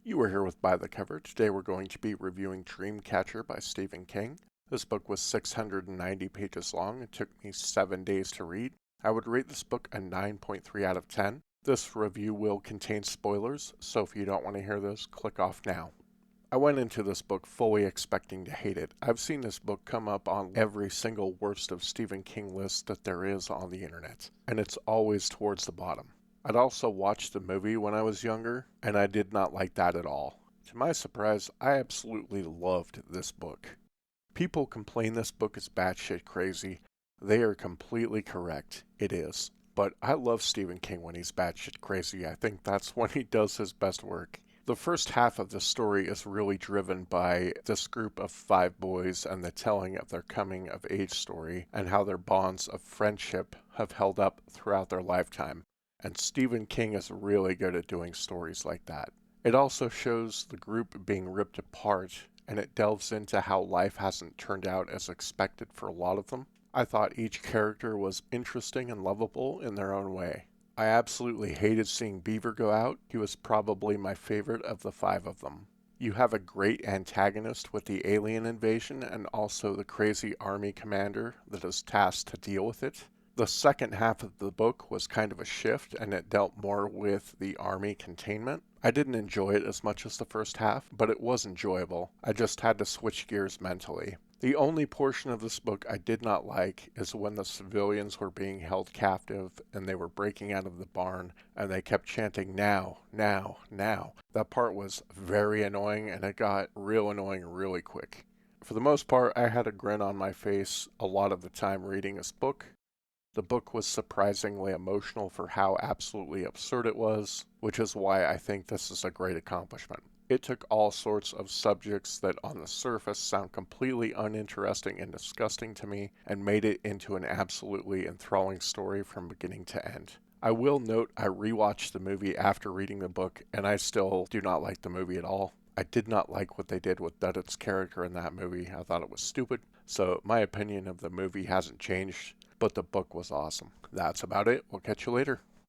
You are here with By the Cover. Today we're going to be reviewing Dreamcatcher by Stephen King. This book was 690 pages long. It took me 7 days to read. I would rate this book a 9.3 out of 10. This review will contain spoilers, so if you don't want to hear this, click off now. I went into this book fully expecting to hate it. I've seen this book come up on every single worst of Stephen King list that there is on the internet, and it's always towards the bottom. I'd also watched the movie when I was younger, and I did not like that at all. To my surprise, I absolutely loved this book. People complain this book is batshit crazy. They are completely correct. It is. But I love Stephen King when he's batshit crazy. I think that's when he does his best work. The first half of the story is really driven by this group of 5 boys and the telling of their coming of age story and how their bonds of friendship have held up throughout their lifetime. And Stephen King is really good at doing stories like that. It also shows the group being ripped apart, and it delves into how life hasn't turned out as expected for a lot of them. I thought each character was interesting and lovable in their own way. I absolutely hated seeing Beaver go out. He was probably my favorite of the 5 of them. You have a great antagonist with the alien invasion and also the crazy army commander that is tasked to deal with it. The second half of the book was kind of a shift, and it dealt more with the army containment. I didn't enjoy it as much as the first half, but it was enjoyable. I just had to switch gears mentally. The only portion of this book I did not like is when the civilians were being held captive and they were breaking out of the barn and they kept chanting, "Now, now, now." That part was very annoying, and it got real annoying really quick. For the most part, I had a grin on my face a lot of the time reading this book. The book was surprisingly emotional for how absolutely absurd it was, which is why I think this is a great accomplishment. It took all sorts of subjects that on the surface sound completely uninteresting and disgusting to me and made it into an absolutely enthralling story from beginning to end. I will note I rewatched the movie after reading the book, and I still do not like the movie at all. I did not like what they did with Duddit's character in that movie. I thought it was stupid. So my opinion of the movie hasn't changed, but the book was awesome. That's about it. We'll catch you later.